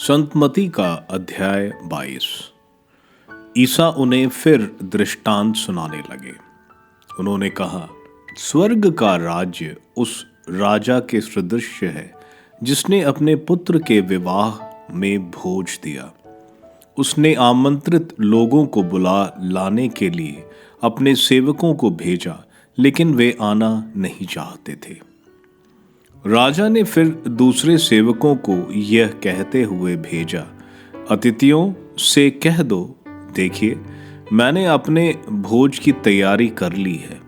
संतमती का अध्याय 22। ईसा उन्हें फिर दृष्टांत सुनाने लगे। उन्होंने कहा, स्वर्ग का राज्य उस राजा के सदृश है जिसने अपने पुत्र के विवाह में भोज दिया। उसने आमंत्रित लोगों को बुला लाने के लिए अपने सेवकों को भेजा, लेकिन वे आना नहीं चाहते थे। राजा ने फिर दूसरे सेवकों को यह कहते हुए भेजा, अतिथियों से कह दो, देखिए, मैंने अपने भोज की तैयारी कर ली है।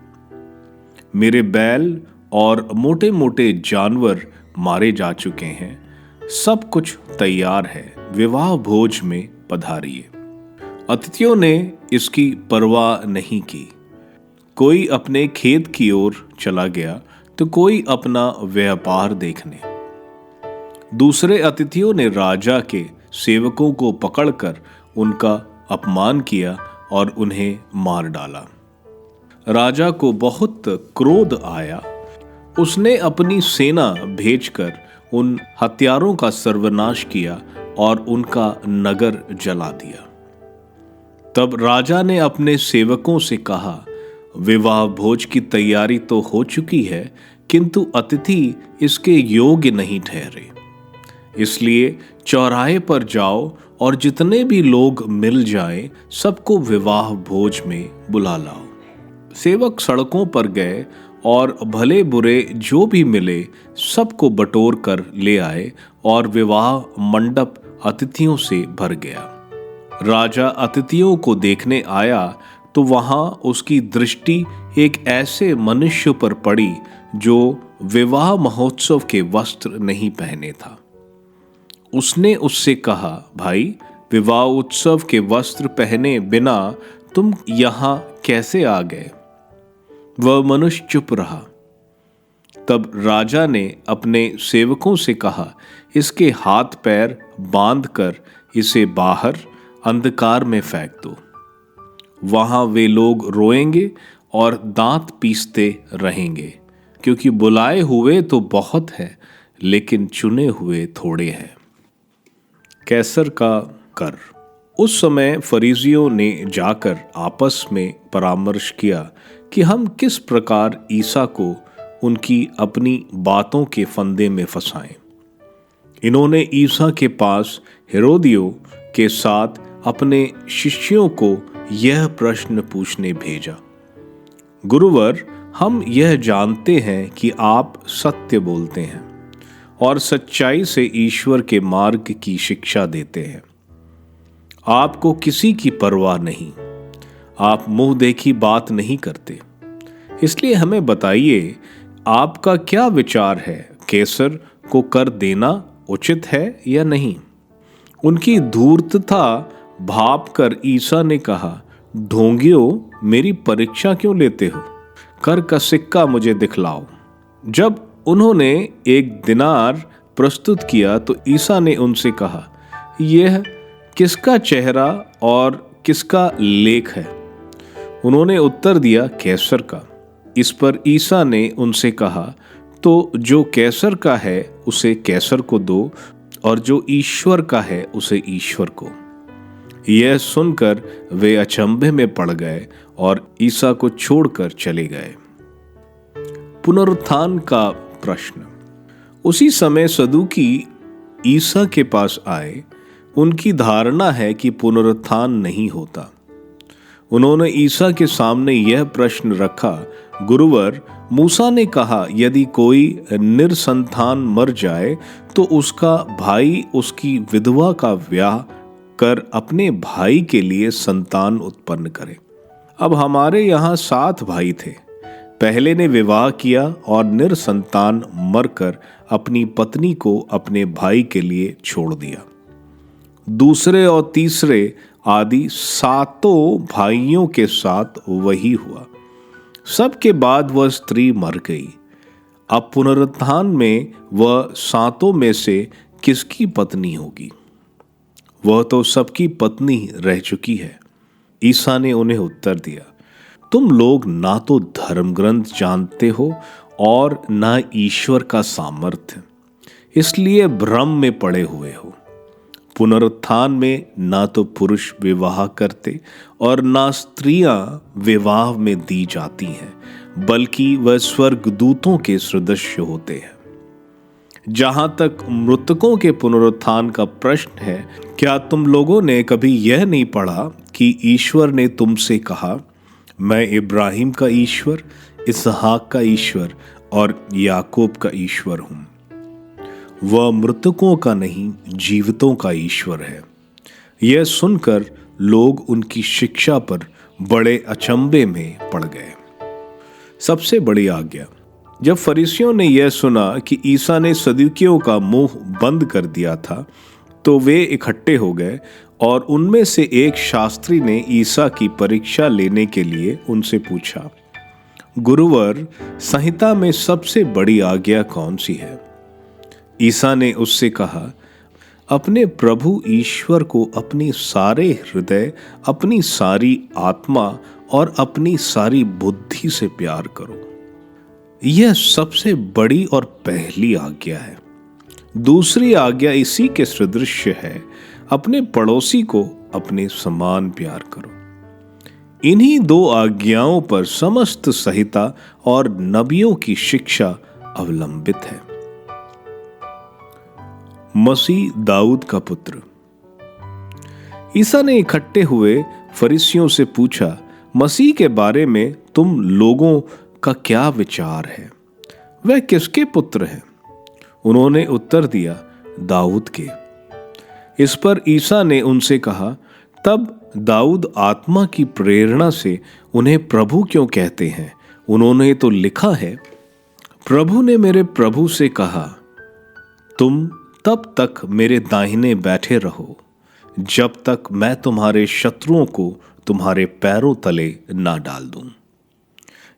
मेरे बैल और मोटे मोटे जानवर मारे जा चुके हैं, सब कुछ तैयार है, विवाह भोज में पधारिए। अतिथियों ने इसकी परवाह नहीं की। कोई अपने खेत की ओर चला गया तो कोई अपना व्यापार देखने। दूसरे अतिथियों ने राजा के सेवकों को पकड़कर उनका अपमान किया और उन्हें मार डाला। राजा को बहुत क्रोध आया। उसने अपनी सेना भेजकर उन हत्यारों का सर्वनाश किया और उनका नगर जला दिया। तब राजा ने अपने सेवकों से कहा, विवाह भोज की तैयारी तो हो चुकी है, किंतु अतिथि इसके योग्य नहीं ठहरे। इसलिए चौराहे पर जाओ और जितने भी लोग मिल जाएं, सबको विवाह भोज में बुला लाओ। सेवक सड़कों पर गए और भले बुरे जो भी मिले सबको बटोर कर ले आए और विवाह मंडप अतिथियों से भर गया। राजा अतिथियों को देखने आया तो वहां उसकी दृष्टि एक ऐसे मनुष्य पर पड़ी जो विवाह महोत्सव के वस्त्र नहीं पहने था। उसने उससे कहा, भाई, विवाह उत्सव के वस्त्र पहने बिना तुम यहां कैसे आ गए? वह मनुष्य चुप रहा। तब राजा ने अपने सेवकों से कहा, इसके हाथ पैर बांधकर इसे बाहर अंधकार में फेंक दो। वहां वे लोग रोएंगे और दांत पीसते रहेंगे, क्योंकि बुलाए हुए तो बहुत हैं, लेकिन चुने हुए थोड़े हैं। कैसर का कर। उस समय फरीसियों ने जाकर आपस में परामर्श किया कि हम किस प्रकार ईसा को उनकी अपनी बातों के फंदे में फंसाएं। इन्होंने ईसा के पास हेरोदियों के साथ अपने शिष्यों को यह प्रश्न पूछने भेजा, गुरुवर, हम यह जानते हैं कि आप सत्य बोलते हैं और सच्चाई से ईश्वर के मार्ग की शिक्षा देते हैं। आपको किसी की परवाह नहीं, आप मुंह देखी बात नहीं करते। इसलिए हमें बताइए, आपका क्या विचार है, कैसर को कर देना उचित है या नहीं? उनकी धूर्तता भाप कर ईसा ने कहा, ढोंगियों, मेरी परीक्षा क्यों लेते हो? कर का सिक्का मुझे दिखलाओ। जब उन्होंने एक दिनार प्रस्तुत किया तो ईसा ने उनसे कहा, यह किसका चेहरा और किसका लेख है? उन्होंने उत्तर दिया, कैसर का। इस पर ईसा ने उनसे कहा, तो जो कैसर का है उसे कैसर को दो, और जो ईश्वर का है उसे ईश्वर को। यह सुनकर वे अचंभे में पड़ गए और ईसा को छोड़कर चले गए। पुनरुत्थान का प्रश्न। उसी समय सदूकी ईसा के पास आए। उनकी धारणा है कि पुनरुत्थान नहीं होता। उन्होंने ईसा के सामने यह प्रश्न रखा, गुरुवर, मूसा ने कहा, यदि कोई निरसंतान मर जाए तो उसका भाई उसकी विधवा का ब्याह कर अपने भाई के लिए संतान उत्पन्न करे। अब हमारे यहाँ 7 भाई थे। पहले ने विवाह किया और निरसंतान मरकर अपनी पत्नी को अपने भाई के लिए छोड़ दिया। दूसरे और तीसरे आदि 7 भाइयों के साथ वही हुआ। सबके बाद वह स्त्री मर गई। अब पुनरुत्थान में वह 7 में से किसकी पत्नी होगी? वह तो सबकी पत्नी रह चुकी है। ईसा ने उन्हें उत्तर दिया, तुम लोग ना तो धर्म ग्रंथ जानते हो और ना ईश्वर का सामर्थ्य, इसलिए भ्रम में पड़े हुए हो। पुनरुत्थान में ना तो पुरुष विवाह करते और ना स्त्रियां विवाह में दी जाती हैं, बल्कि वह स्वर्गदूतों के सदृश होते हैं। जहां तक मृतकों के पुनरुत्थान का प्रश्न है, क्या तुम लोगों ने कभी यह नहीं पढ़ा कि ईश्वर ने तुमसे कहा, मैं इब्राहिम का ईश्वर, इसहाक का ईश्वर और याकूब का ईश्वर हूं। वह मृतकों का नहीं, जीवितों का ईश्वर है। यह सुनकर लोग उनकी शिक्षा पर बड़े अचंभे में पड़ गए। सबसे बड़ी आज्ञा। जब फरीसियों ने यह सुना कि ईसा ने सदूकियों का मुंह बंद कर दिया था, तो वे इकट्ठे हो गए और उनमें से एक शास्त्री ने ईसा की परीक्षा लेने के लिए उनसे पूछा, गुरुवर, संहिता में सबसे बड़ी आज्ञा कौन सी है? ईसा ने उससे कहा, अपने प्रभु ईश्वर को अपनी सारे हृदय, अपनी सारी आत्मा और अपनी सारी बुद्धि से प्यार करो। यह सबसे बड़ी और पहली आज्ञा है। दूसरी आज्ञा इसी के सदृश है, अपने पड़ोसी को अपने समान प्यार करो। इन्हीं दो आज्ञाओं पर समस्त संहिता और नबियों की शिक्षा अवलंबित है। मसीह दाऊद का पुत्र। ईसा ने इकट्ठे हुए फरीसियों से पूछा, मसीह के बारे में तुम लोगों का क्या विचार है? वह किसके पुत्र है? उन्होंने उत्तर दिया, दाऊद के। इस पर ईसा ने उनसे कहा, तब दाऊद आत्मा की प्रेरणा से उन्हें प्रभु क्यों कहते हैं? उन्होंने तो लिखा है, प्रभु ने मेरे प्रभु से कहा, तुम तब तक मेरे दाहिने बैठे रहो जब तक मैं तुम्हारे शत्रुओं को तुम्हारे पैरों तले ना डाल दूं।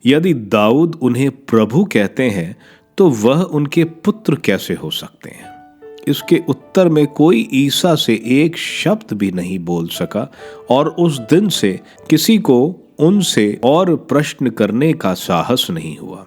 यदि दाऊद उन्हें प्रभु कहते हैं, तो वह उनके पुत्र कैसे हो सकते हैं? इसके उत्तर में कोई ईसा से एक शब्द भी नहीं बोल सका और उस दिन से किसी को उनसे और प्रश्न करने का साहस नहीं हुआ।